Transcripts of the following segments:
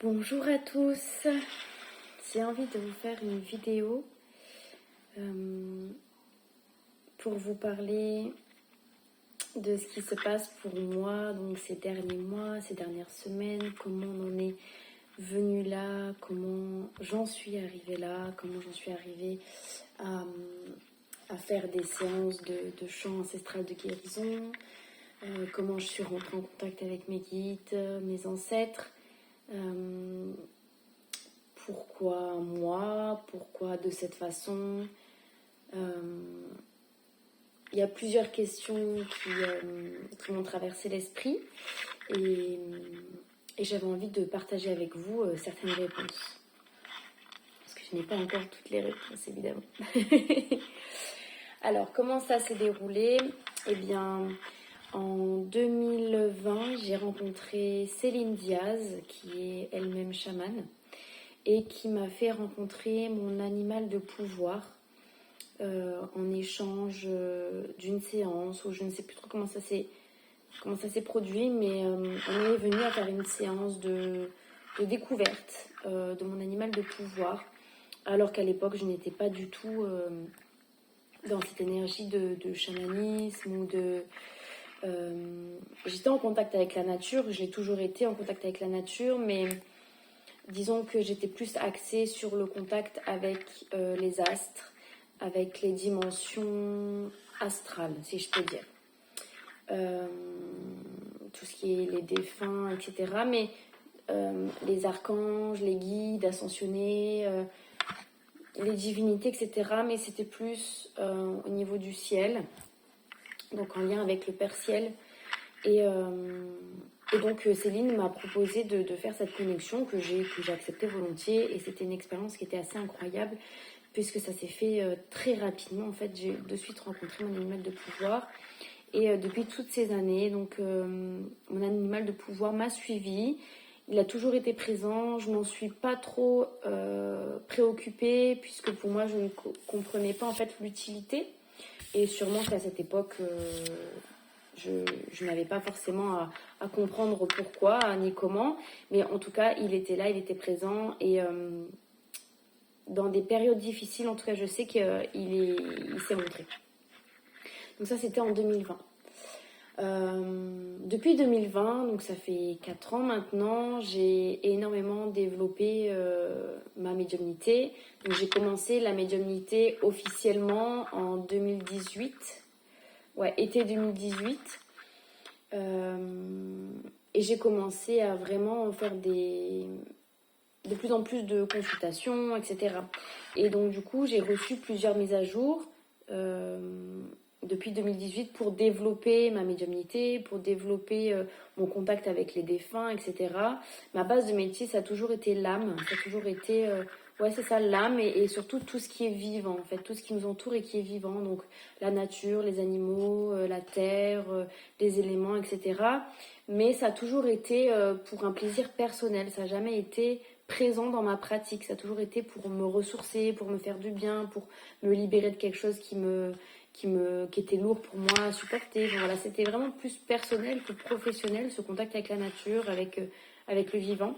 Bonjour à tous, j'ai envie de vous faire une vidéo pour vous parler de ce qui se passe pour moi donc ces derniers mois, ces dernières semaines, comment on en est venu là, comment j'en suis arrivée là, comment j'en suis arrivée à faire des séances de chant ancestral de guérison, comment je suis rentrée en contact avec mes guides, mes ancêtres. Pourquoi moi? Pourquoi de cette façon? Il y a plusieurs questions qui m'ont traversé l'esprit et, et j'avais envie de partager avec vous certaines réponses. Parce que je n'ai pas encore toutes les réponses, évidemment. Alors, comment ça s'est déroulé? Eh bien, en 2020, j'ai rencontré Céline Diaz, qui est elle-même chamane, et qui m'a fait rencontrer mon animal de pouvoir en échange d'une séance, ou je ne sais plus trop comment ça s'est produit, mais on est venu à faire une séance de découverte de mon animal de pouvoir, alors qu'à l'époque je n'étais pas du tout dans cette énergie de chamanisme ou de... j'étais en contact avec la nature, j'ai toujours été en contact avec la nature, mais disons que j'étais plus axée sur le contact avec les astres, avec les dimensions astrales, si je peux dire. Tout ce qui est les défunts, etc. Mais les archanges, les guides ascensionnés, les divinités, etc. Mais c'était plus au niveau du ciel, donc en lien avec le Père Ciel. Et donc Céline m'a proposé de faire cette connexion que j'ai acceptée volontiers, et c'était une expérience qui était assez incroyable puisque ça s'est fait très rapidement. En fait, j'ai de suite rencontré mon animal de pouvoir, et depuis toutes ces années, donc mon animal de pouvoir m'a suivi. Il a toujours été présent, je n'en suis pas trop préoccupée puisque pour moi je ne comprenais pas en fait l'utilité, et sûrement qu'à cette époque je n'avais pas forcément à comprendre pourquoi ni comment, mais en tout cas il était là, il était présent, et dans des périodes difficiles, en tout cas je sais qu'il s'est montré. Donc ça c'était en 2020. Depuis 2020, donc ça fait 4 ans maintenant, j'ai énormément développé ma médiumnité. Donc j'ai commencé la médiumnité officiellement en 2018, été 2018. Et j'ai commencé à vraiment faire de plus en plus de consultations, etc. Et donc du coup, j'ai reçu plusieurs mises à jour depuis 2018 pour développer ma médiumnité, pour développer mon contact avec les défunts, etc. Ma base de métier, ça a toujours été l'âme, ça a toujours été... c'est ça, l'âme, et surtout tout ce qui est vivant, en fait, tout ce qui nous entoure et qui est vivant, donc la nature, les animaux, la terre, les éléments, etc. Mais ça a toujours été pour un plaisir personnel, ça n'a jamais été présent dans ma pratique, ça a toujours été pour me ressourcer, pour me faire du bien, pour me libérer de quelque chose qui était lourd pour moi à supporter. Donc voilà, c'était vraiment plus personnel que professionnel, ce contact avec la nature, avec le vivant.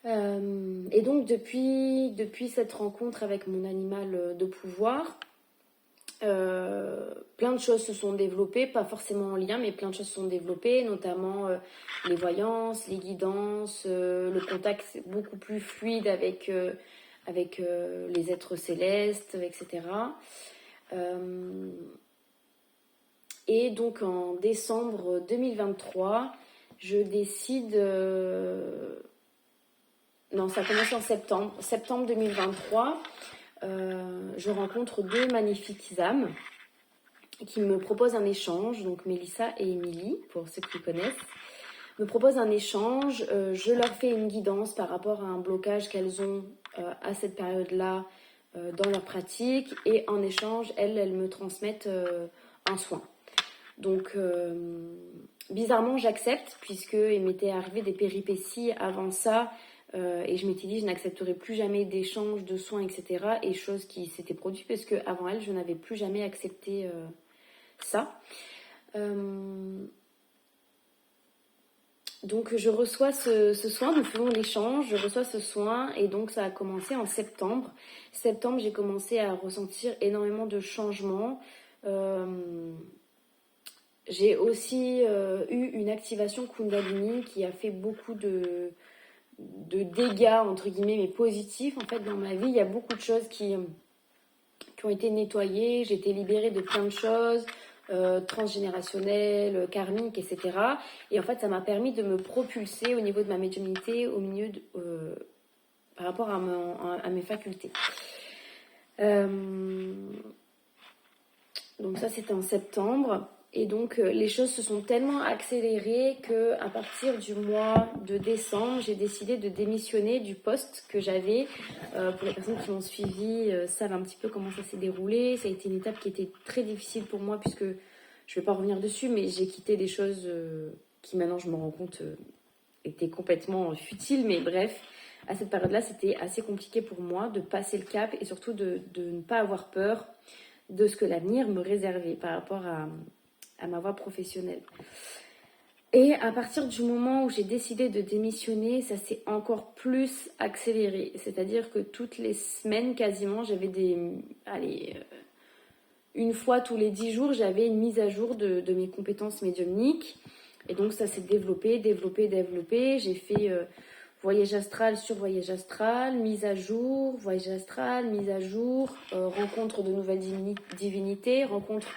Et donc depuis cette rencontre avec mon animal de pouvoir, plein de choses se sont développées, pas forcément en lien, mais plein de choses se sont développées, notamment les voyances, les guidances, le contact beaucoup plus fluide avec les êtres célestes, etc. Et donc en décembre 2023, je décide... Non, ça commence en septembre 2023. Je rencontre 2 magnifiques âmes qui me proposent un échange, donc Mélissa et Émilie, pour ceux qui connaissent, me proposent un échange. Je leur fais une guidance par rapport à un blocage qu'elles ont à cette période-là dans leur pratique, et en échange, elles me transmettent un soin. Donc, bizarrement, j'accepte, puisqu'il m'était arrivé des péripéties avant ça, et je m'étais dit je n'accepterai plus jamais d'échange de soins, etc. Et chose qui s'était produite, parce qu'avant elle, je n'avais plus jamais accepté ça. Donc je reçois ce soin, nous faisons l'échange, je reçois ce soin et donc ça a commencé en septembre. Septembre, j'ai commencé à ressentir énormément de changements. Euh, j'ai aussi eu une activation Kundalini qui a fait beaucoup de dégâts, entre guillemets, mais positifs en fait dans ma vie. Il y a beaucoup de choses qui ont été nettoyées, j'ai été libérée de plein de choses. Transgénérationnelles, karmiques, etc. Et en fait, ça m'a permis de me propulser au niveau de ma médiumnité, par rapport à mes facultés. Donc ça, c'était en septembre. Et donc, les choses se sont tellement accélérées qu'à partir du mois de décembre, j'ai décidé de démissionner du poste que j'avais. Pour les personnes qui m'ont suivi, savent un petit peu comment ça s'est déroulé. Ça a été une étape qui était très difficile pour moi puisque, je ne vais pas revenir dessus, mais j'ai quitté des choses qui maintenant, je me rends compte, étaient complètement futiles. Mais bref, à cette période-là, c'était assez compliqué pour moi de passer le cap et surtout de ne pas avoir peur de ce que l'avenir me réservait par rapport à ma voie professionnelle. Et à partir du moment où j'ai décidé de démissionner, ça s'est encore plus accéléré. C'est-à-dire que toutes les semaines, quasiment, j'avais une fois tous les 10 jours, j'avais une mise à jour de mes compétences médiumniques. Et donc ça s'est développé. J'ai fait voyage astral sur voyage astral, mise à jour, voyage astral, mise à jour, rencontre de nouvelles divinités, rencontre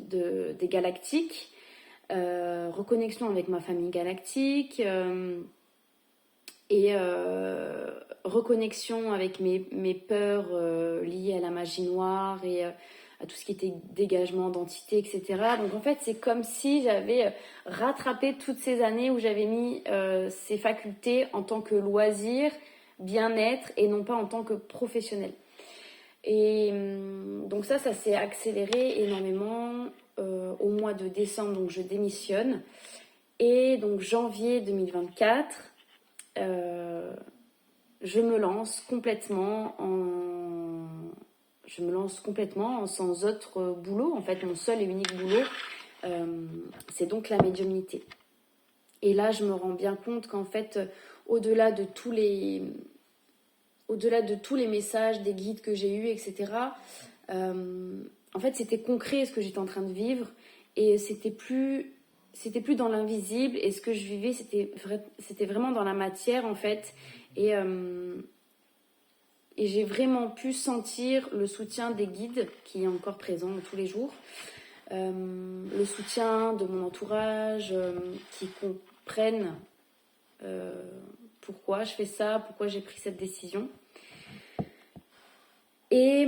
des galactiques, reconnexion avec ma famille galactique et reconnexion avec mes peurs liées à la magie noire et à tout ce qui était dégagement d'entités, etc. Donc en fait, c'est comme si j'avais rattrapé toutes ces années où j'avais mis ces facultés en tant que loisir, bien-être et non pas en tant que professionnel. Et donc ça s'est accéléré énormément au mois de décembre, donc je démissionne. Et donc janvier 2024, je me lance complètement sans autre boulot. En fait, mon seul et unique boulot, c'est donc la médiumnité. Et là, je me rends bien compte qu'en fait, au-delà de tous les messages, des guides que j'ai eus, etc., en fait, c'était concret ce que j'étais en train de vivre et c'était plus dans l'invisible et ce que je vivais, c'était vraiment dans la matière, en fait. Et j'ai vraiment pu sentir le soutien des guides qui est encore présent tous les jours, le soutien de mon entourage qui comprennent pourquoi je fais ça, pourquoi j'ai pris cette décision. Et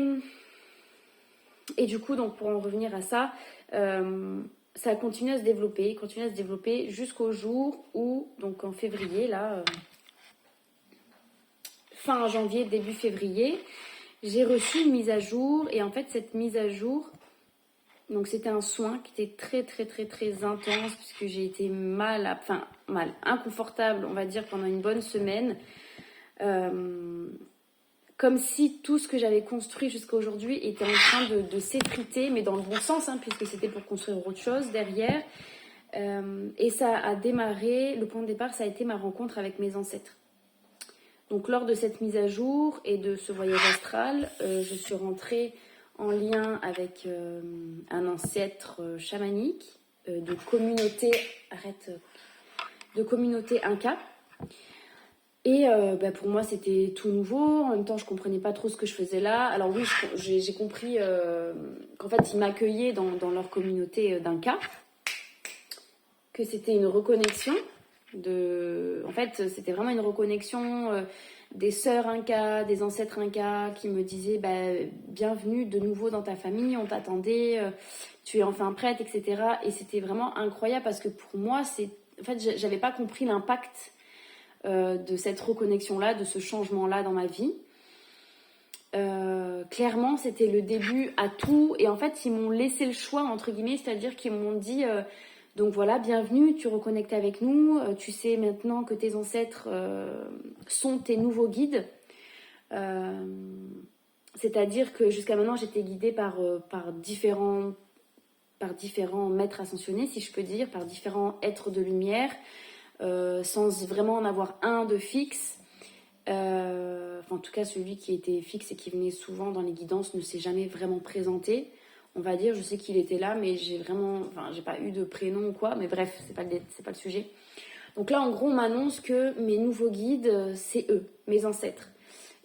du coup, donc pour en revenir à ça, ça a continué à se développer jusqu'au jour où, donc en février, là, fin janvier, début février, j'ai reçu une mise à jour. Et en fait, cette mise à jour, donc c'était un soin qui était très, très, très, très intense puisque j'ai été inconfortable, on va dire, pendant une bonne semaine. Comme si tout ce que j'avais construit jusqu'à aujourd'hui était en train de s'effriter, mais dans le bon sens, puisque c'était pour construire autre chose derrière. Et ça a démarré, le point de départ, ça a été ma rencontre avec mes ancêtres. Donc lors de cette mise à jour et de ce voyage astral, je suis rentrée en lien avec un ancêtre chamanique de communauté Inca. Et pour moi, c'était tout nouveau. En même temps, je ne comprenais pas trop ce que je faisais là. Alors oui, j'ai compris qu'en fait, ils m'accueillaient dans leur communauté d'Inca, que c'était une reconnexion. En fait, c'était vraiment une reconnexion des sœurs Inca, des ancêtres Inca qui me disaient bienvenue de nouveau dans ta famille, on t'attendait, tu es enfin prête, etc. Et c'était vraiment incroyable parce que pour moi, en fait, j'avais pas compris l'impact de cette reconnexion-là, de ce changement-là dans ma vie. Clairement, c'était le début à tout. Et en fait, ils m'ont laissé le choix, entre guillemets, c'est-à-dire qu'ils m'ont dit donc voilà, bienvenue, tu reconnectes avec nous. Tu sais maintenant que tes ancêtres sont tes nouveaux guides. C'est-à-dire que jusqu'à maintenant, j'étais guidée par différents par différents maîtres ascensionnés, si je peux dire, par différents êtres de lumière, sans vraiment en avoir un de fixe. Enfin, en tout cas, celui qui était fixe et qui venait souvent dans les guidances ne s'est jamais vraiment présenté. On va dire, je sais qu'il était là, mais j'ai pas eu de prénom ou quoi. Mais bref, c'est pas le sujet. Donc là, en gros, on m'annonce que mes nouveaux guides, c'est eux, mes ancêtres.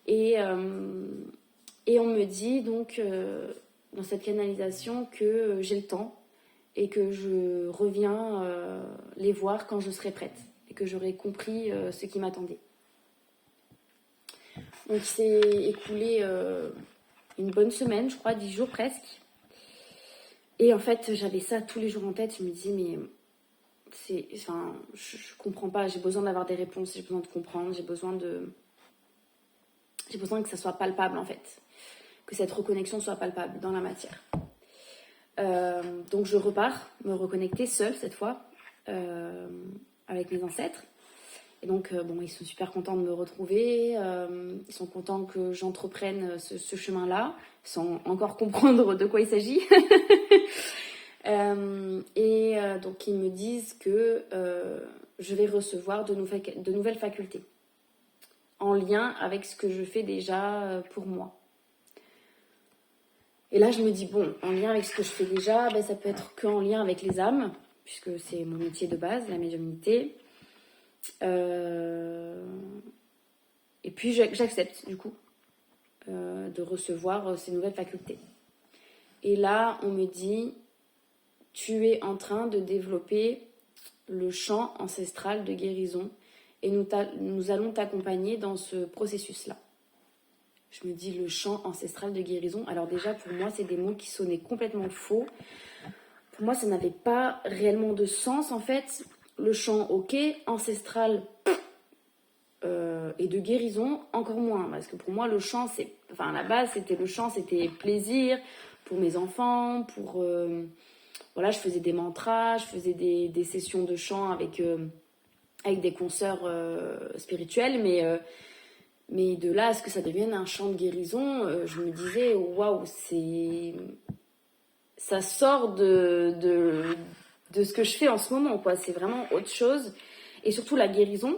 Et on me dit donc dans cette canalisation que j'ai le temps et que je reviens les voir quand je serai prête et que j'aurai compris ce qui m'attendait. Donc il s'est écoulé une bonne semaine, je crois, 10 jours presque. Et en fait, j'avais ça tous les jours en tête. Je me disais, mais je comprends pas. J'ai besoin d'avoir des réponses, j'ai besoin de comprendre, j'ai besoin que ça soit palpable en fait. Que cette reconnexion soit palpable dans la matière. Donc je repars me reconnecter seule cette fois avec mes ancêtres. Et donc ils sont super contents de me retrouver. Ils sont contents que j'entreprenne ce chemin-là sans encore comprendre de quoi il s'agit. Donc ils me disent que je vais recevoir de nouvelles facultés en lien avec ce que je fais déjà pour moi. Et là, je me dis, bon, en lien avec ce que je fais déjà, ça peut être qu'en lien avec les âmes, puisque c'est mon métier de base, la médiumnité. Et puis, j'accepte, du coup, de recevoir ces nouvelles facultés. Et là, on me dit, tu es en train de développer le champ ancestral de guérison et nous allons t'accompagner dans ce processus-là. Je me dis le champ ancestral de guérison. Alors déjà, pour moi, c'est des mots qui sonnaient complètement faux. Pour moi, ça n'avait pas réellement de sens, en fait. Le champ, ok. Ancestral et de guérison, encore moins. Parce que pour moi, le champ, à la base, c'était plaisir pour mes enfants, je faisais des mantras, je faisais des sessions de chant avec des consoeurs spirituelles, mais de là à ce que ça devienne un chant de guérison, je me disais, waouh, ça sort de ce que je fais en ce moment, quoi. C'est vraiment autre chose. Et surtout la guérison,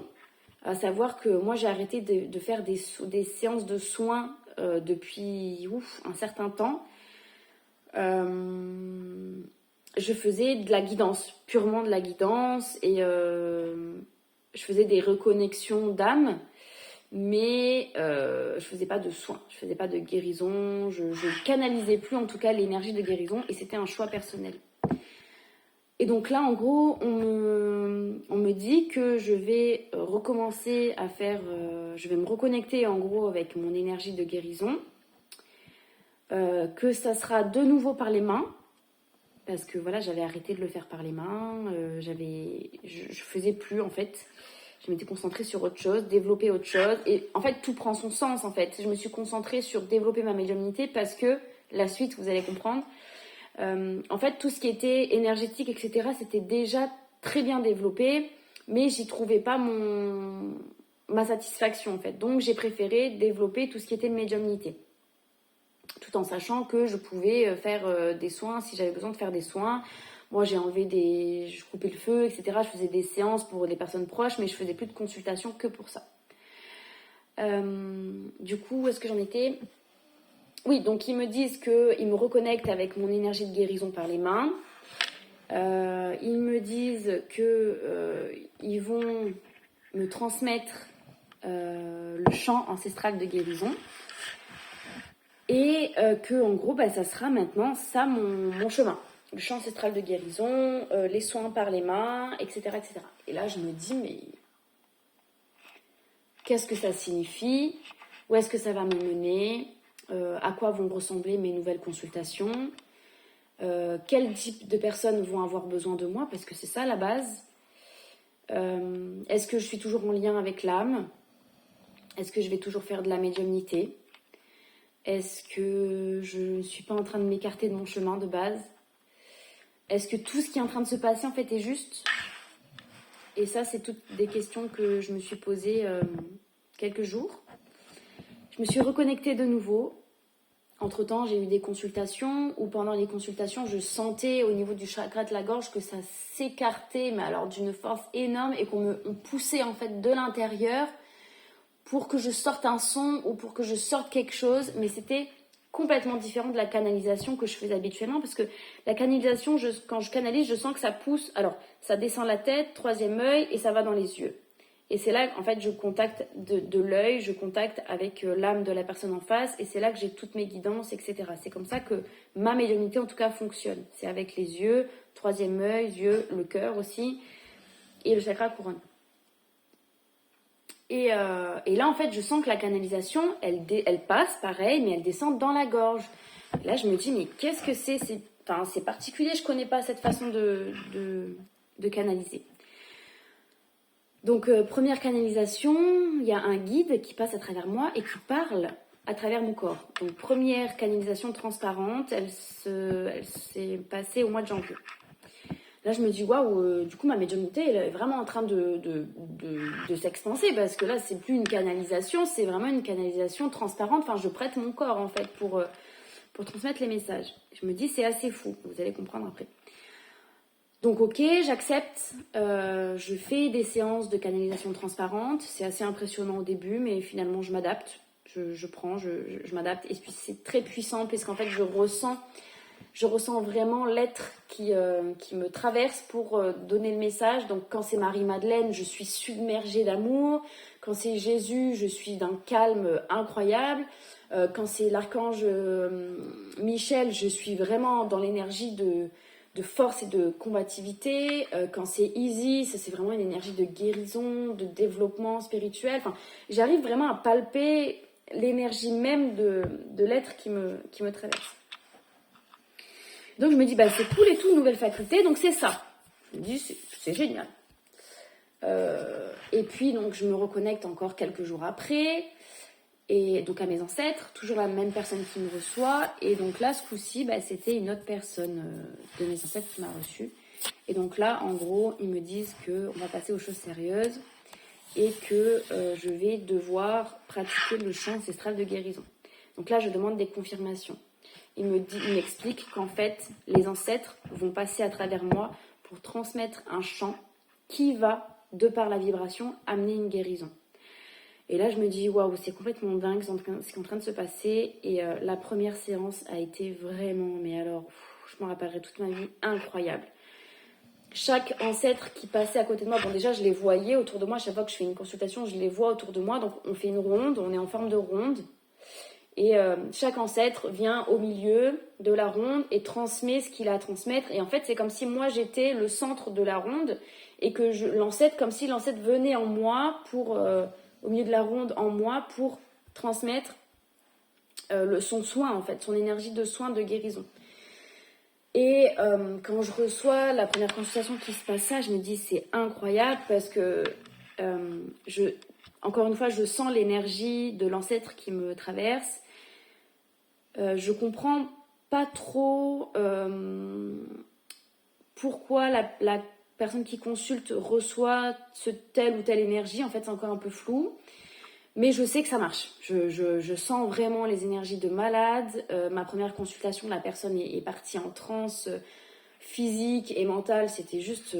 à savoir que moi, j'ai arrêté de faire des séances de soins depuis un certain temps. Je faisais de la guidance, purement de la guidance, et je faisais des reconnexions d'âme. Mais je faisais pas de soins, je faisais pas de guérison, je canalisais plus en tout cas l'énergie de guérison et c'était un choix personnel. Et donc là en gros on me dit que je vais recommencer à faire, je vais me reconnecter en gros avec mon énergie de guérison, que ça sera de nouveau par les mains, parce que voilà j'avais arrêté de le faire par les mains, je faisais plus en fait. Je m'étais concentrée sur autre chose, développer autre chose. Et en fait, tout prend son sens, en fait. Je me suis concentrée sur développer ma médiumnité parce que, la suite, vous allez comprendre, en fait, tout ce qui était énergétique, etc., c'était déjà très bien développé, mais j'y trouvais pas ma satisfaction, en fait. Donc, j'ai préféré développer tout ce qui était médiumnité. Tout en sachant que je pouvais faire des soins si j'avais besoin de faire des soins. Moi, je coupais le feu, etc. Je faisais des séances pour des personnes proches, mais je faisais plus de consultations que pour ça. Du coup, où est-ce que j'en étais ? Oui, donc ils me disent qu'ils me reconnectent avec mon énergie de guérison par les mains. Ils me disent qu'ils vont me transmettre le champ ancestral de guérison. Et que, en gros, ça sera maintenant ça mon chemin. Le champ ancestral de guérison, les soins par les mains, etc., etc. Et là, je me dis, mais qu'est-ce que ça signifie ? Où est-ce que ça va me mener ? À quoi vont ressembler mes nouvelles consultations ? Quel type de personnes vont avoir besoin de moi ? Parce que c'est ça la base. Est-ce que je suis toujours en lien avec l'âme ? Est-ce que je vais toujours faire de la médiumnité ? Est-ce que je ne suis pas en train de m'écarter de mon chemin de base ? Est-ce que tout ce qui est en train de se passer, en fait, est juste ? Et ça, c'est toutes des questions que je me suis posées quelques jours. Je me suis reconnectée de nouveau Entre-temps, j'ai eu des consultations où pendant les consultations, je sentais au niveau du chakra de la gorge que ça s'écartait, mais alors d'une force énorme et on poussait en fait de l'intérieur pour que je sorte un son ou pour que je sorte quelque chose, mais c'était complètement différent de la canalisation que je faisais habituellement parce que la canalisation, quand je canalise, je sens que ça pousse, alors ça descend la tête, troisième œil et ça va dans les yeux. Et c'est là, en fait, je contacte de l'œil, je contacte avec l'âme de la personne en face, et c'est là que j'ai toutes mes guidances, etc. C'est comme ça que ma médiumnité, en tout cas, fonctionne. C'est avec les yeux, troisième œil, yeux, le cœur aussi, et le chakra couronne. Et là, en fait, je sens que la canalisation, elle passe, pareil, mais elle descend dans la gorge. Et là, je me dis, mais qu'est-ce que c'est? C'est particulier, je connais pas cette façon de canaliser. Donc, première canalisation, il y a un guide qui passe à travers moi et qui parle à travers mon corps. Donc, première canalisation transparente, elle s'est passée au mois de janvier. Là, je me dis, waouh, du coup, ma médiumnité, elle est vraiment en train de s'expanser parce que là, c'est plus une canalisation, c'est vraiment une canalisation transparente. Enfin, je prête mon corps, en fait, pour transmettre les messages. Je me dis, c'est assez fou. Vous allez comprendre après. Donc ok, j'accepte, je fais des séances de canalisation transparente, c'est assez impressionnant au début, mais finalement je m'adapte, je m'adapte, et puis c'est très puissant parce qu'en fait je ressens vraiment l'être qui me traverse pour donner le message. Donc quand c'est Marie-Madeleine, je suis submergée d'amour, quand c'est Jésus, je suis d'un calme incroyable, quand c'est l'archange Michel, je suis vraiment dans l'énergie de force et de combativité. Quand c'est Isis, c'est vraiment une énergie de guérison, de développement spirituel. Enfin, j'arrive vraiment à palper l'énergie même de l'être qui me traverse. Donc je me dis, c'est tout les tout nouvelles facultés, donc c'est ça. Je me dis, c'est génial. Et puis donc je me reconnecte encore quelques jours après. Et donc à mes ancêtres, toujours la même personne qui me reçoit. Et donc là, ce coup-ci, c'était une autre personne de mes ancêtres qui m'a reçue. Et donc là, en gros, ils me disent qu'on va passer aux choses sérieuses et que je vais devoir pratiquer le chant ancestral de guérison. Donc là, je demande des confirmations. Il m'explique qu'en fait, les ancêtres vont passer à travers moi pour transmettre un chant qui va, de par la vibration, amener une guérison. Et là, je me dis, waouh, c'est complètement dingue ce qui est en train de se passer. Et la première séance a été vraiment, mais alors, je m'en rappellerai toute ma vie, incroyable. Chaque ancêtre qui passait à côté de moi, bon déjà, je les voyais autour de moi. À chaque fois que je fais une consultation, je les vois autour de moi. Donc, on fait une ronde, on est en forme de ronde. Et chaque ancêtre vient au milieu de la ronde et transmet ce qu'il a à transmettre. Et en fait, c'est comme si moi, j'étais le centre de la ronde et que l'ancêtre, comme si l'ancêtre venait en moi au milieu de la ronde en moi pour transmettre son soin, en fait, son énergie de soin, de guérison. Et quand je reçois la première consultation qui se passe ça, je me dis c'est incroyable parce que encore une fois, je sens l'énergie de l'ancêtre qui me traverse. Je comprends pas trop pourquoi la personne qui consulte reçoit telle ou telle énergie. En fait, c'est encore un peu flou. Mais je sais que ça marche. Je sens vraiment les énergies de malade. Ma première consultation, la personne est partie en transe physique et mentale. C'était juste...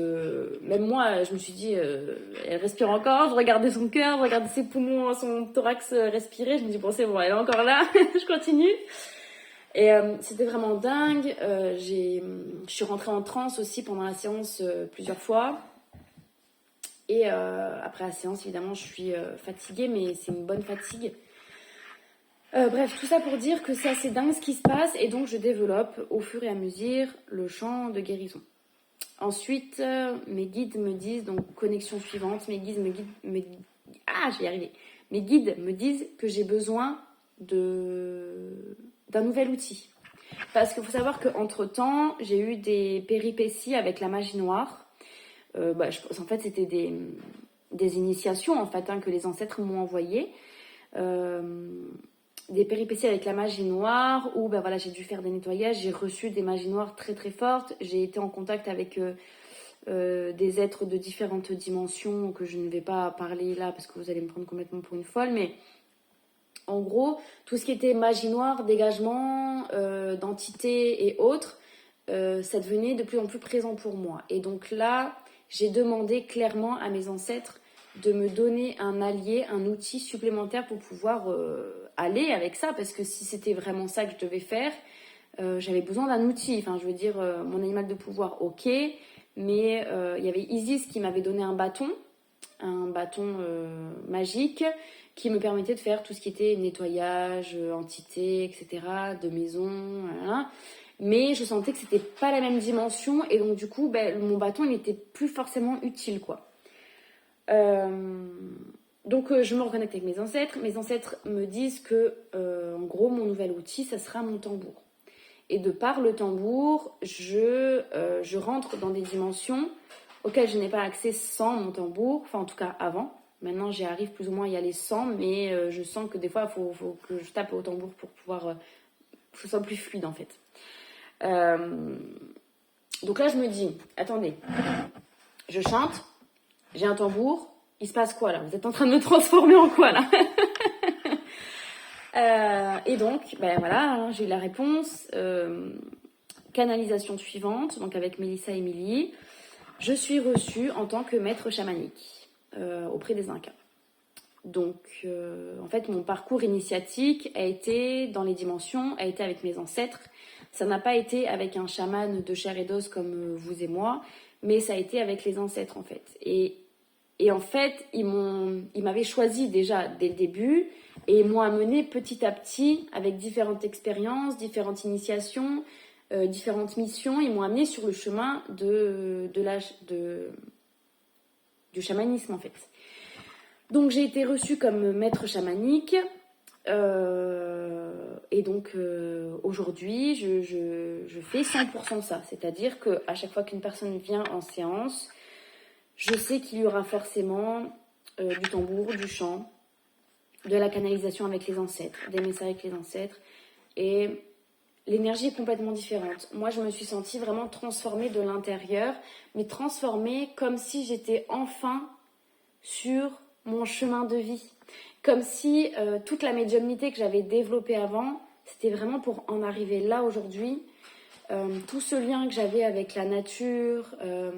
même moi, je me suis dit, elle respire encore. Je regardais son cœur, je regardais ses poumons, son thorax respirer. Je me dis, bon, c'est bon, elle est encore là. Je continue. Et c'était vraiment dingue. Je suis rentrée en transe aussi pendant la séance plusieurs fois. Et après la séance, évidemment, je suis fatiguée, mais c'est une bonne fatigue. Bref, tout ça pour dire que c'est assez dingue ce qui se passe. Et donc, je développe au fur et à mesure le chant de guérison. Ensuite, mes guides me disent, donc connexion suivante, mes guides je vais y arriver. Mes guides me disent que j'ai besoin d'un nouvel outil. Parce qu'il faut savoir qu'entre-temps, j'ai eu des péripéties avec la magie noire. En fait, c'était des initiations en fait, que les ancêtres m'ont envoyées. Des péripéties avec la magie noire où j'ai dû faire des nettoyages. J'ai reçu des magies noires très très fortes. J'ai été en contact avec des êtres de différentes dimensions que je ne vais pas parler là parce que vous allez me prendre complètement pour une folle. Mais En gros, tout ce qui était magie noire, dégagement, d'entités et autres, ça devenait de plus en plus présent pour moi. Et donc là, j'ai demandé clairement à mes ancêtres de me donner un allié, un outil supplémentaire pour pouvoir aller avec ça, parce que si c'était vraiment ça que je devais faire, j'avais besoin d'un outil. Enfin, je veux dire, mon animal de pouvoir, ok, mais il y avait Isis qui m'avait donné un bâton magique qui me permettait de faire tout ce qui était nettoyage, entité, etc., de maison, voilà. Mais je sentais que c'était pas la même dimension et donc du coup, mon bâton, il n'était plus forcément utile, quoi. Donc je me reconnecte avec mes ancêtres. Mes ancêtres me disent que, en gros, mon nouvel outil, ça sera mon tambour. Et de par le tambour, je rentre dans des dimensions auxquelles je n'ai pas accès sans mon tambour, enfin en tout cas avant. Maintenant, j'y arrive plus ou moins à y aller sans, mais je sens que des fois, il faut que je tape au tambour pour pouvoir que ce soit plus fluide en fait. Donc là, je me dis, attendez, je chante, j'ai un tambour, il se passe quoi là? Vous êtes en train de me transformer en quoi là? Et donc, voilà, hein, j'ai eu la réponse. Canalisation suivante, donc avec Mélissa et Émilie. Je suis reçue en tant que maître chamanique auprès des Incas. Donc, en fait, mon parcours initiatique a été dans les dimensions, a été avec mes ancêtres. Ça n'a pas été avec un chaman de chair et d'os comme vous et moi, mais ça a été avec les ancêtres, en fait. Et en fait, ils m'avaient choisi déjà dès le début et ils m'ont amené petit à petit avec différentes expériences, différentes initiations, différentes missions. Ils m'ont amené sur le chemin du chamanisme, en fait. Donc j'ai été reçue comme maître chamanique et donc aujourd'hui je fais 100% de ça, c'est-à-dire qu'à chaque fois qu'une personne vient en séance, je sais qu'il y aura forcément du tambour, du chant, de la canalisation avec les ancêtres, des messages avec les ancêtres et l'énergie est complètement différente. Moi je me suis sentie vraiment transformée de l'intérieur, mais transformée comme si j'étais enfin sur mon chemin de vie. Comme si toute la médiumnité que j'avais développée avant, c'était vraiment pour en arriver là aujourd'hui. Tout ce lien que j'avais avec la nature,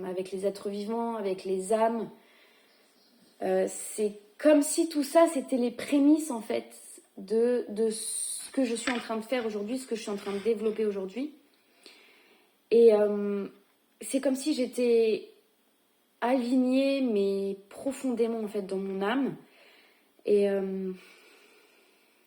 avec les êtres vivants, avec les âmes, c'est comme si tout ça, c'était les prémices en fait de ce que je suis en train de faire aujourd'hui, ce que je suis en train de développer aujourd'hui. Et c'est comme si j'étais alignée, mais profondément en fait dans mon âme. Et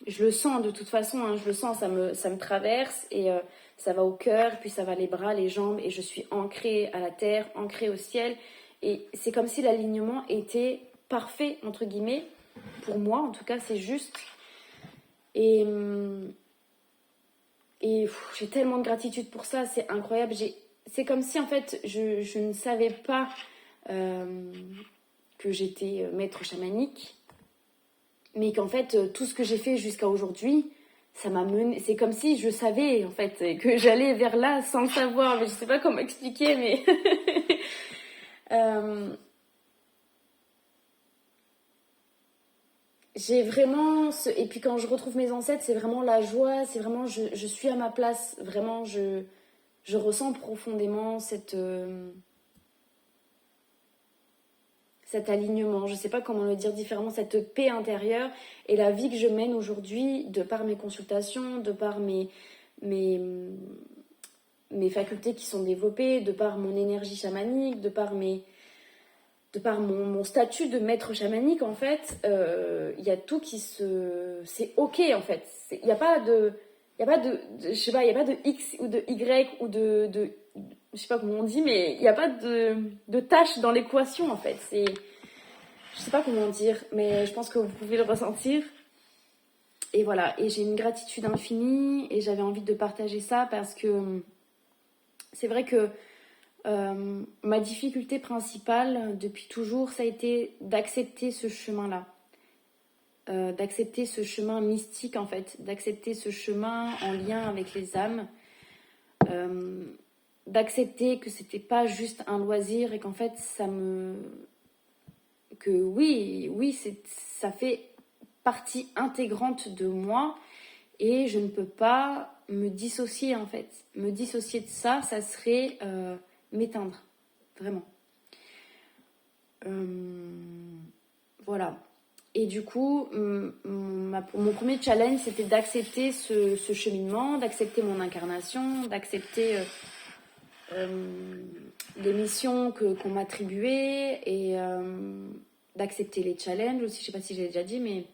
je le sens de toute façon, hein, je le sens, ça me traverse et ça va au cœur, puis ça va les bras, les jambes, et je suis ancrée à la terre, ancrée au ciel. Et c'est comme si l'alignement était parfait, entre guillemets, pour moi, en tout cas, c'est juste. Et j'ai tellement de gratitude pour ça, c'est incroyable. C'est comme si, en fait, je ne savais pas que j'étais maître chamanique, mais qu'en fait, tout ce que j'ai fait jusqu'à aujourd'hui, ça m'a mené. C'est comme si je savais, en fait, que j'allais vers là sans le savoir. Mais je sais pas comment expliquer, mais. J'ai vraiment. Et puis quand je retrouve mes ancêtres, c'est vraiment la joie, c'est vraiment. Je suis à ma place. Vraiment, je ressens profondément cet alignement, je ne sais pas comment le dire différemment, cette paix intérieure et la vie que je mène aujourd'hui, de par mes consultations, de par mes facultés qui sont développées, de par mon énergie chamanique, de par mon statut de maître chamanique, en fait, il y a tout qui c'est ok, en fait. Il n'y a pas de... je sais pas, il n'y a pas de X ou de Y ou de je sais pas comment on dit, mais il n'y a pas de tâche dans l'équation, en fait. Je sais pas comment dire, mais je pense que vous pouvez le ressentir. Et voilà, et j'ai une gratitude infinie, et j'avais envie de partager ça parce que c'est vrai que ma difficulté principale, depuis toujours, ça a été d'accepter ce chemin-là. D'accepter ce chemin mystique, en fait. D'accepter ce chemin en lien avec les âmes. D'accepter que c'était pas juste un loisir et qu'en fait que oui, ça fait partie intégrante de moi et je ne peux pas me dissocier en fait. Me dissocier de ça, ça serait m'éteindre, vraiment. Voilà. Et du coup, mon premier challenge, c'était d'accepter ce cheminement, d'accepter mon incarnation, d'accepter les missions qu'on m'attribuait et d'accepter les challenges aussi. Je sais pas si j'ai déjà dit, mais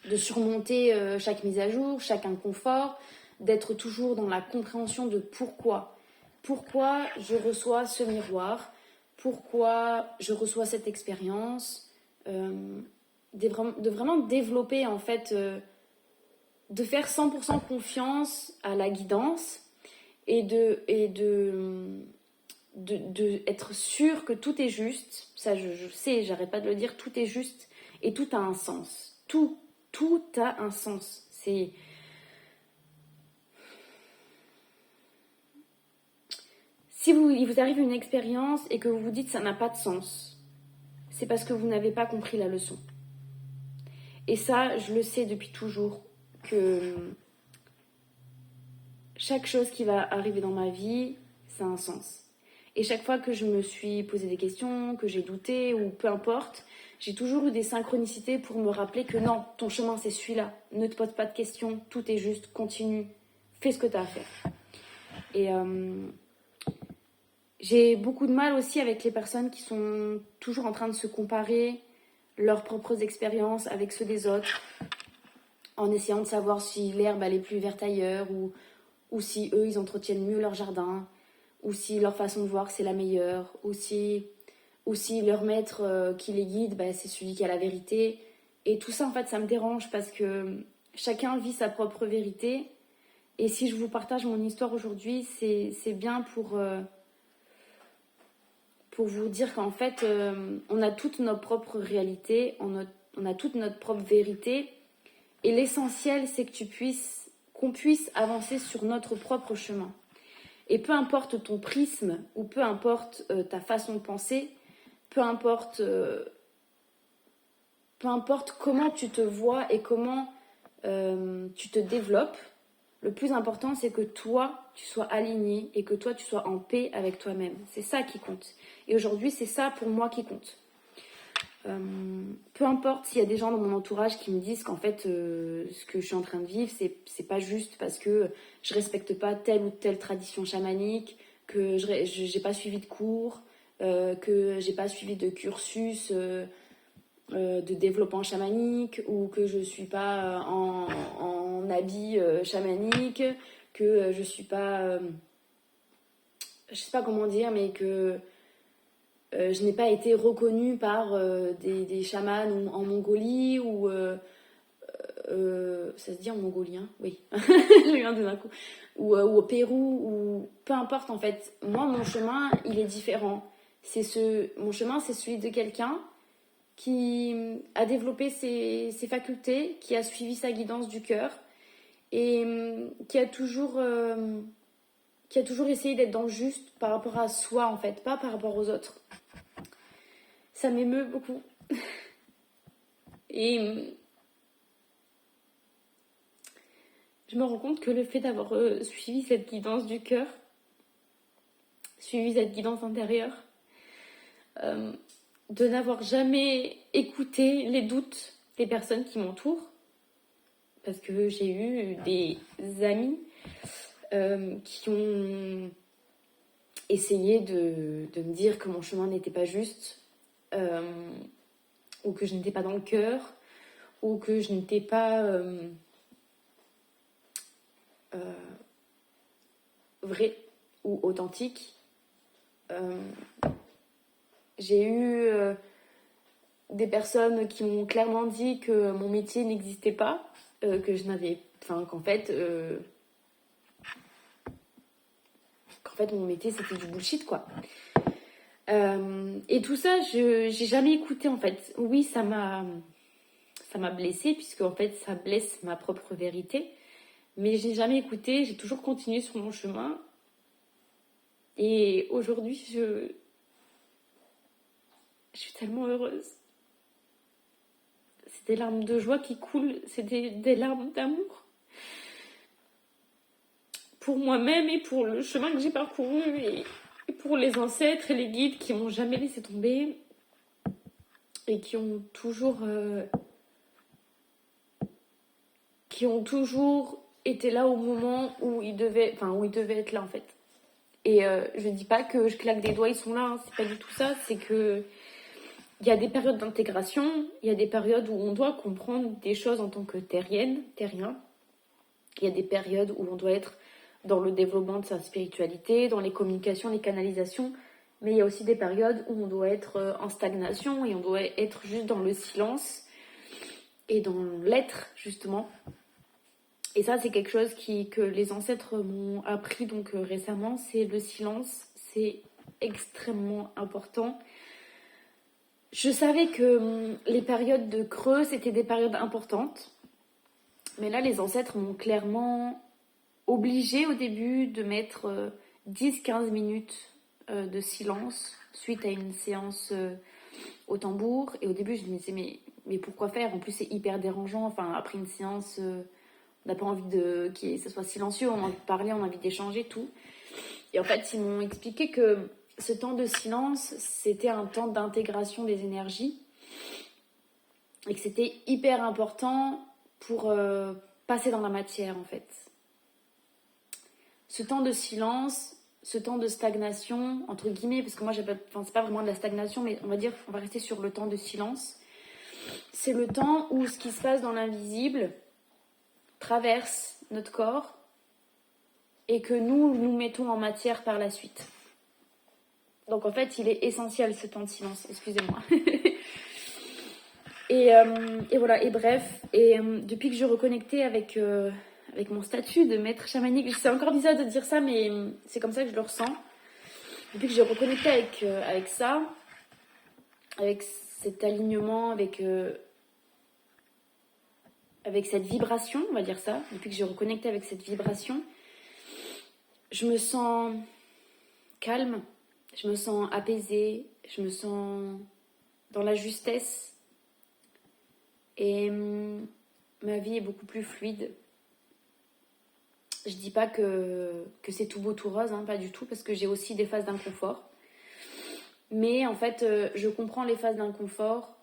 de surmonter chaque mise à jour, chaque inconfort, d'être toujours dans la compréhension de pourquoi. Pourquoi je reçois ce miroir, pourquoi je reçois cette expérience, de vraiment développer en fait, de faire 100% confiance à la guidance et de être sûr que tout est juste. Ça, je sais, j'arrête pas de le dire, tout est juste et tout a un sens. Tout a un sens. C'est... Si il vous arrive une expérience et que vous vous dites ça n'a pas de sens, c'est parce que vous n'avez pas compris la leçon. Et ça, je le sais depuis toujours, que chaque chose qui va arriver dans ma vie, ça a un sens. Et chaque fois que je me suis posé des questions, que j'ai douté ou peu importe, j'ai toujours eu des synchronicités pour me rappeler que non, ton chemin c'est celui-là. Ne te pose pas de questions, tout est juste, continue, fais ce que tu as à faire. Et j'ai beaucoup de mal aussi avec les personnes qui sont toujours en train de se comparer leurs propres expériences avec ceux des autres, en essayant de savoir si l'herbe elle est plus verte ailleurs ou si eux ils entretiennent mieux leur jardin, ou si leur façon de voir c'est la meilleure, ou si leur maître qui les guide c'est celui qui a la vérité. Et tout ça en fait ça me dérange parce que chacun vit sa propre vérité. Et si je vous partage mon histoire aujourd'hui, c'est bien pour vous dire qu'en fait on a toute notre propre réalité, on a toute notre propre vérité. Et l'essentiel c'est qu'on puisse avancer sur notre propre chemin. Et peu importe ton prisme ou peu importe ta façon de penser, peu importe comment tu te vois et comment tu te développes, le plus important c'est que toi tu sois aligné et que toi tu sois en paix avec toi-même. C'est ça qui compte. Et aujourd'hui c'est ça pour moi qui compte. Peu importe s'il y a des gens dans mon entourage qui me disent qu'en fait ce que je suis en train de vivre c'est pas juste parce que je respecte pas telle ou telle tradition chamanique, que j'ai pas suivi de cours, que j'ai pas suivi de cursus de développement chamanique, ou que je suis pas en habit chamanique, que je suis pas je sais pas comment dire, mais que je n'ai pas été reconnue par des chamans en Mongolie ou ça se dit en mongolien, oui, j'ai eu un d'un coup, ou au Pérou, ou peu importe en fait. Moi, mon chemin, il est différent. Mon chemin, c'est celui de quelqu'un qui a développé ses facultés, qui a suivi sa guidance du cœur et qui a toujours essayé d'être dans le juste par rapport à soi en fait, pas par rapport aux autres. Ça m'émeut beaucoup. Et je me rends compte que le fait d'avoir suivi cette guidance du cœur, suivi cette guidance intérieure, de n'avoir jamais écouté les doutes des personnes qui m'entourent, parce que j'ai eu des amis qui ont essayé de me dire que mon chemin n'était pas juste, ou que je n'étais pas dans le cœur, ou que je n'étais pas vraie ou authentique. J'ai eu des personnes qui m'ont clairement dit que mon métier n'existait pas, que je n'avais... Enfin, qu'en fait mon métier c'était du bullshit quoi. Et tout ça j'ai jamais écouté en fait. Oui, ça m'a blessée puisque en fait ça blesse ma propre vérité, mais j'ai jamais écouté, j'ai toujours continué sur mon chemin. Et aujourd'hui je suis tellement heureuse. C'est des larmes de joie qui coulent, c'est des larmes d'amour pour moi-même et pour le chemin que j'ai parcouru et pour les ancêtres et les guides qui m'ont jamais laissé tomber et qui ont toujours été là au moment où ils devaient être là en fait. Et je dis pas que je claque des doigts, ils sont là, hein, c'est pas du tout ça, c'est que il y a des périodes d'intégration, il y a des périodes où on doit comprendre des choses en tant que terrien. Il y a des périodes où on doit être dans le développement de sa spiritualité, dans les communications, les canalisations, mais il y a aussi des périodes où on doit être en stagnation et on doit être juste dans le silence et dans l'être justement. Et ça, c'est quelque chose que les ancêtres m'ont appris donc récemment, c'est le silence, c'est extrêmement important. Je savais que les périodes de creux, c'était des périodes importantes. Mais là, les ancêtres m'ont clairement obligée au début de mettre 10-15 minutes de silence suite à une séance au tambour. Et au début, je me disais, mais pourquoi faire? En plus, c'est hyper dérangeant. Enfin, après une séance, on n'a pas envie que ça soit silencieux, on a envie de parler, on a envie d'échanger, tout. Et en fait, ils m'ont expliqué que ce temps de silence, c'était un temps d'intégration des énergies et que c'était hyper important pour passer dans la matière, en fait. Ce temps de silence, ce temps de stagnation, entre guillemets, parce que moi, c'est pas vraiment de la stagnation, mais on va rester sur le temps de silence. C'est le temps où ce qui se passe dans l'invisible traverse notre corps et que nous mettons en matière par la suite. Donc en fait, il est essentiel ce temps de silence, excusez-moi. et voilà, et bref, depuis que je reconnectais avec mon statut de maître chamanique, c'est encore bizarre de dire ça, mais c'est comme ça que je le ressens. Depuis que j'ai reconnecté avec ça, avec cet alignement, avec cette vibration, on va dire ça, depuis que j'ai reconnecté avec cette vibration, je me sens calme, je me sens apaisée, je me sens dans la justesse et ma vie est beaucoup plus fluide. Je dis pas que c'est tout beau tout rose, hein, pas du tout, parce que j'ai aussi des phases d'inconfort. Mais en fait, je comprends les phases d'inconfort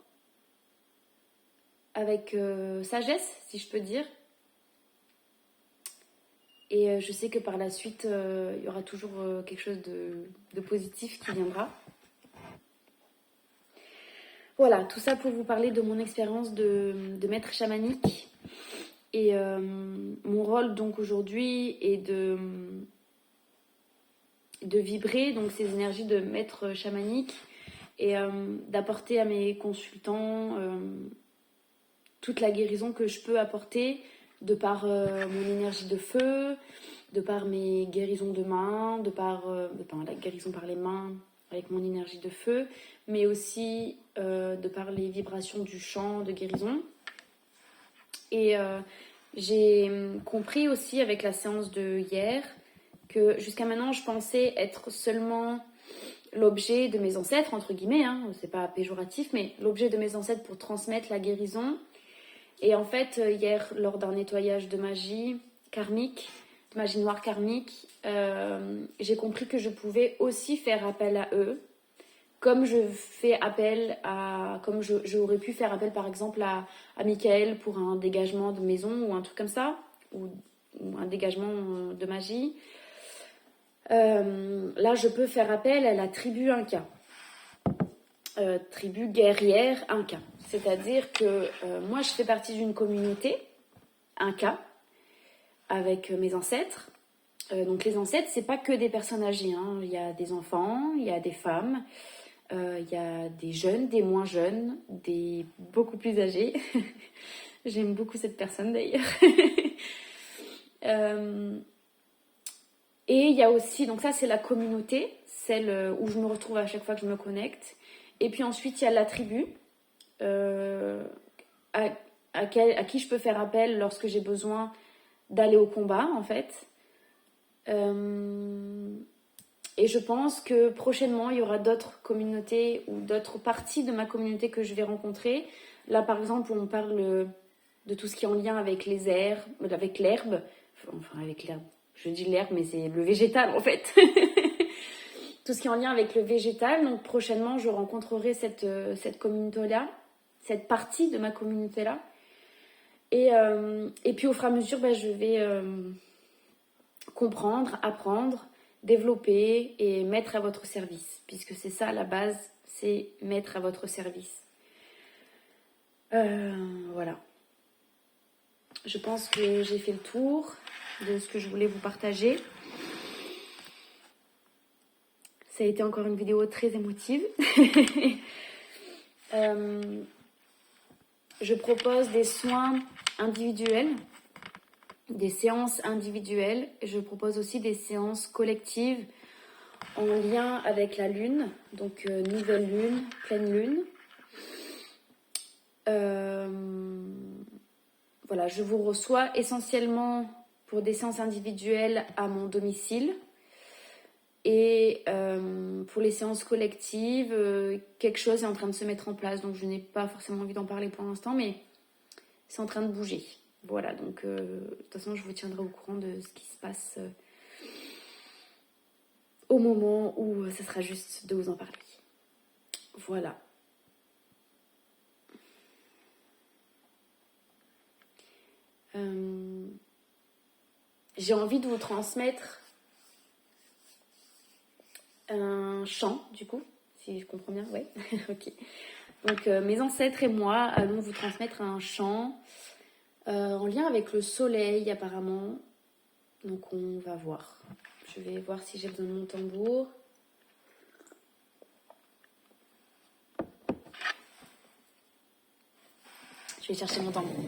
avec sagesse, si je peux dire. Et je sais que par la suite, il y aura toujours quelque chose de positif qui viendra. Voilà, tout ça pour vous parler de mon expérience de maître chamanique. Et mon rôle donc aujourd'hui est de vibrer donc ces énergies de maître chamanique et d'apporter à mes consultants toute la guérison que je peux apporter de par mon énergie de feu, de par mes guérisons de mains, de par la guérison par les mains avec mon énergie de feu, mais aussi de par les vibrations du chant de guérison. Et j'ai compris aussi avec la séance de hier que jusqu'à maintenant, je pensais être seulement l'objet de mes ancêtres, entre guillemets, hein, c'est pas péjoratif, mais l'objet de mes ancêtres pour transmettre la guérison. Et en fait, hier, lors d'un nettoyage de magie karmique, de magie noire karmique, j'ai compris que je pouvais aussi faire appel à eux, comme j'aurais pu faire appel par exemple à Michael pour un dégagement de maison ou un truc comme ça, ou un dégagement de magie. Là, je peux faire appel à la tribu Inca, tribu guerrière Inca. C'est-à-dire que moi, je fais partie d'une communauté Inca avec mes ancêtres. Donc les ancêtres, c'est pas que des personnes âgées, hein. Il y a des enfants, il y a des femmes, il y a des jeunes, des moins jeunes, des beaucoup plus âgés. J'aime beaucoup cette personne d'ailleurs. Et il y a aussi, donc ça c'est la communauté, celle où je me retrouve à chaque fois que je me connecte. Et puis ensuite il y a la tribu, à qui je peux faire appel lorsque j'ai besoin d'aller au combat en fait. Et je pense que prochainement, il y aura d'autres communautés ou d'autres parties de ma communauté que je vais rencontrer. Là, par exemple, on parle de tout ce qui est en lien avec les herbes, avec l'herbe. Enfin, avec l'herbe. Je dis l'herbe, mais c'est le végétal, en fait. Tout ce qui est en lien avec le végétal. Donc, prochainement, je rencontrerai cette communauté-là, cette partie de ma communauté-là. Et puis, au fur et à mesure, je vais comprendre, apprendre, développer et mettre à votre service, puisque c'est ça la base, c'est mettre à votre service. Voilà. Je pense que j'ai fait le tour de ce que je voulais vous partager. Ça a été encore une vidéo très émotive. Je propose des soins individuels, des séances individuelles. Je propose aussi des séances collectives en lien avec la lune, donc nouvelle lune, pleine lune. Voilà, je vous reçois essentiellement pour des séances individuelles à mon domicile. Et pour les séances collectives, quelque chose est en train de se mettre en place. Donc je n'ai pas forcément envie d'en parler pour l'instant, mais c'est en train de bouger. Voilà, donc de toute façon, je vous tiendrai au courant de ce qui se passe au moment où ce sera juste de vous en parler. Voilà. J'ai envie de vous transmettre un chant, du coup, si je comprends bien, ouais, ok. Donc mes ancêtres et moi allons vous transmettre un chant en lien avec le soleil apparemment. Donc on va voir. Je vais voir si j'ai besoin de mon tambour. Je vais chercher mon tambour.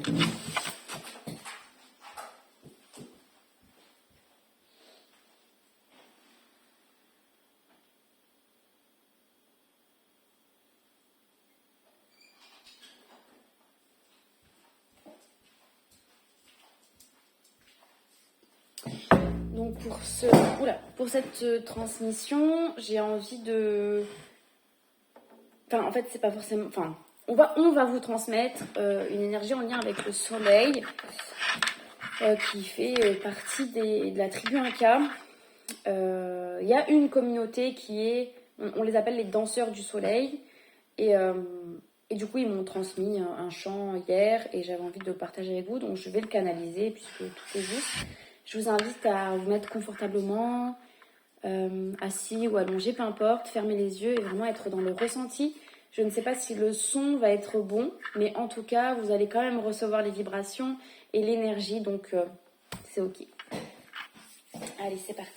Donc pour cette transmission, j'ai envie de... Enfin, en fait, c'est pas forcément... Enfin, on va vous transmettre une énergie en lien avec le soleil qui fait partie de la tribu Inca. Il y a une communauté qui est... On les appelle les danseurs du soleil. Et du coup, ils m'ont transmis un chant hier et j'avais envie de le partager avec vous. Donc, je vais le canaliser puisque tout est juste. Je vous invite à vous mettre confortablement, assis ou allongé, peu importe, fermer les yeux et vraiment être dans le ressenti. Je ne sais pas si le son va être bon, mais en tout cas, vous allez quand même recevoir les vibrations et l'énergie, donc c'est ok. Allez, c'est parti.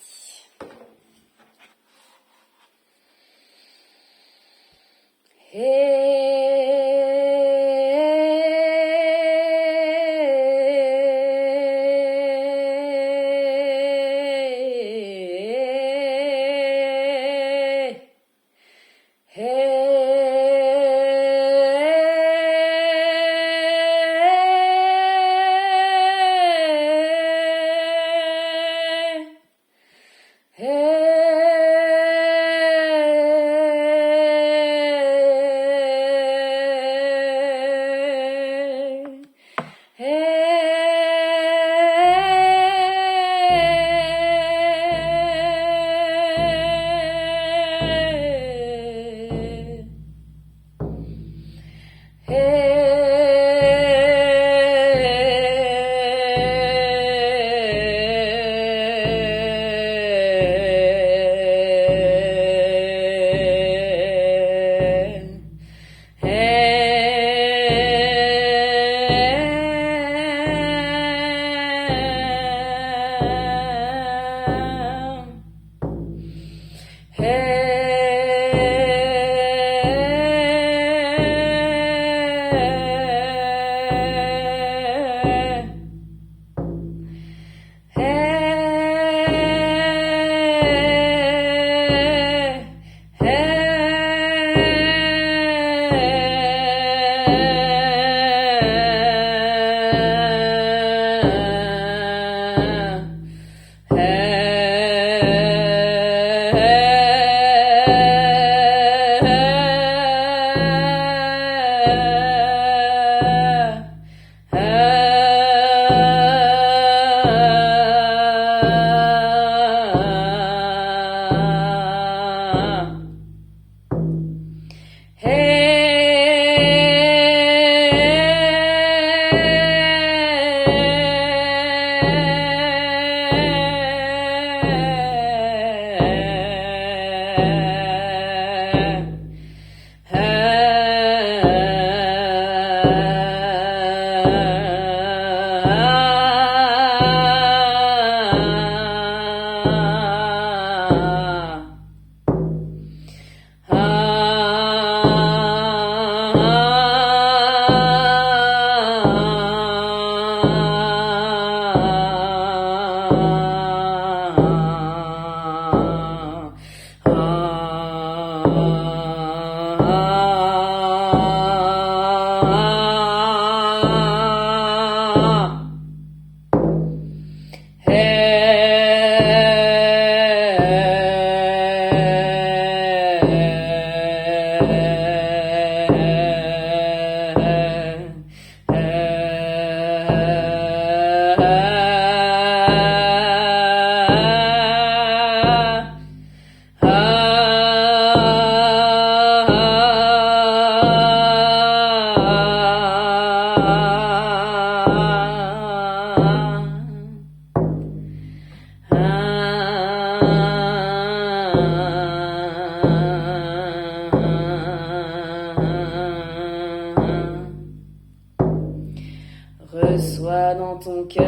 Reçois dans ton cœur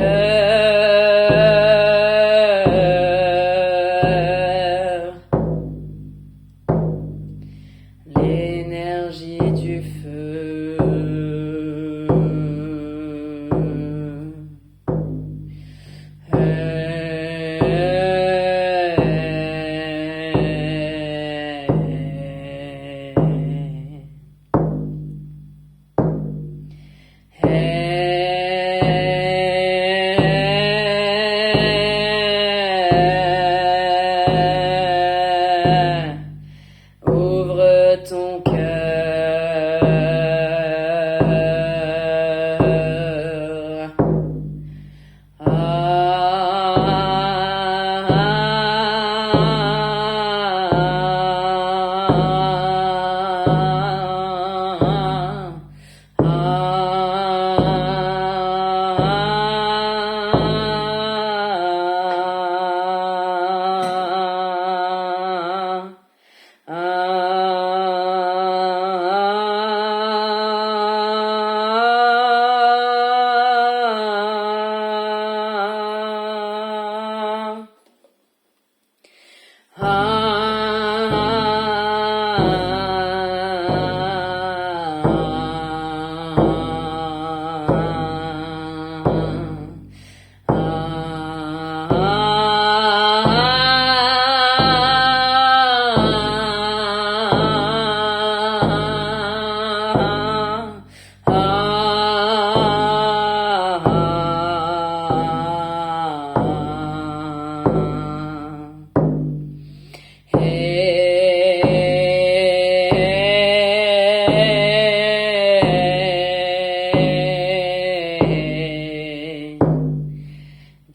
l'énergie du feu. Ouvre ton cœur.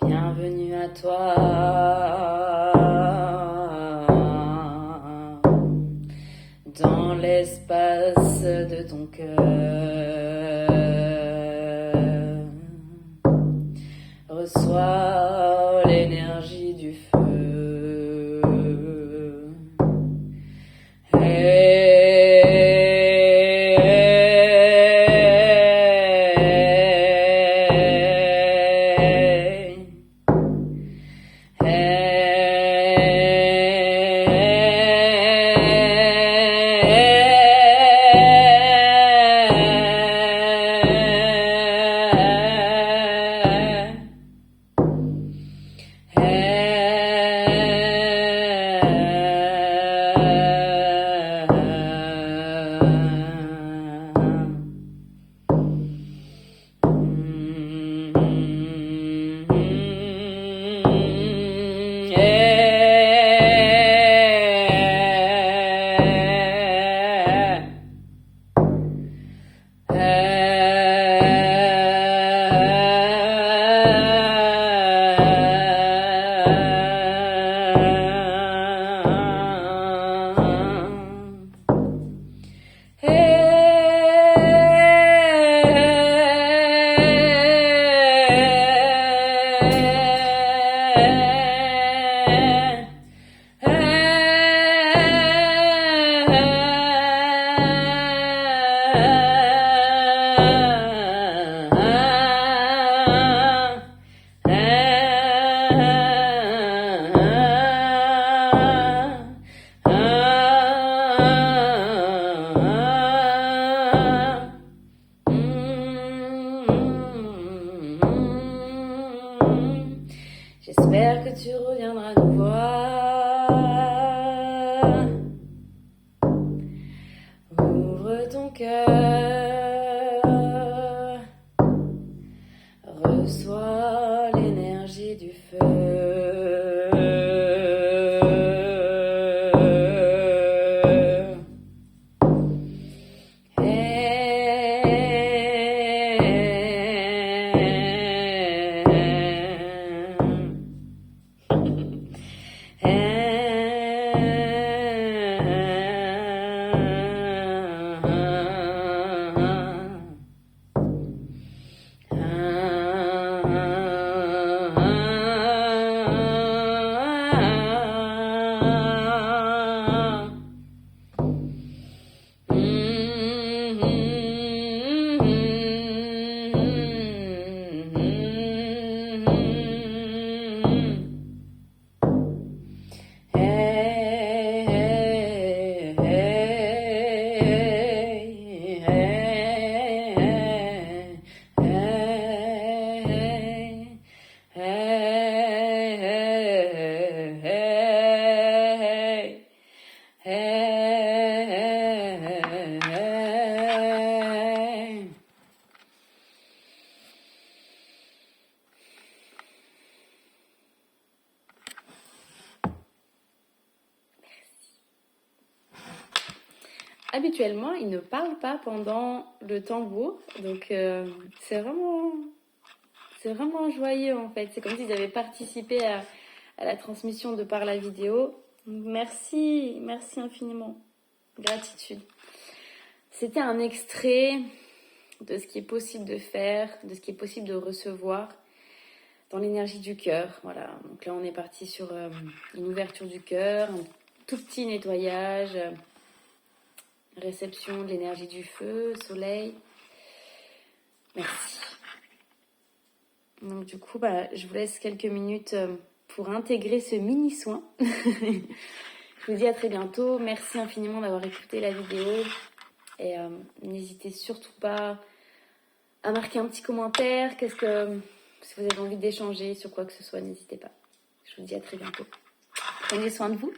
Bienvenue à toi dans l'espace de ton cœur. Reçois l'énergie du feu. J'espère que tu reviendras nous voir. Ouvre ton cœur. Reçois l'énergie du feu. habituellement, ils ne parlent pas pendant le tambour. Donc, c'est vraiment joyeux en fait. C'est comme s'ils avaient participé à la transmission de par la vidéo. Merci, merci infiniment. Gratitude. C'était un extrait de ce qui est possible de faire, de ce qui est possible de recevoir dans l'énergie du cœur. Voilà. Donc là, on est parti sur une ouverture du cœur, un tout petit nettoyage, réception de l'énergie du feu, soleil. Merci. Donc du coup, je vous laisse quelques minutes pour intégrer ce mini soin. Je vous dis à très bientôt. Merci infiniment d'avoir écouté la vidéo. Et n'hésitez surtout pas à marquer un petit commentaire. Si vous avez envie d'échanger sur quoi que ce soit, n'hésitez pas. Je vous dis à très bientôt. Prenez soin de vous.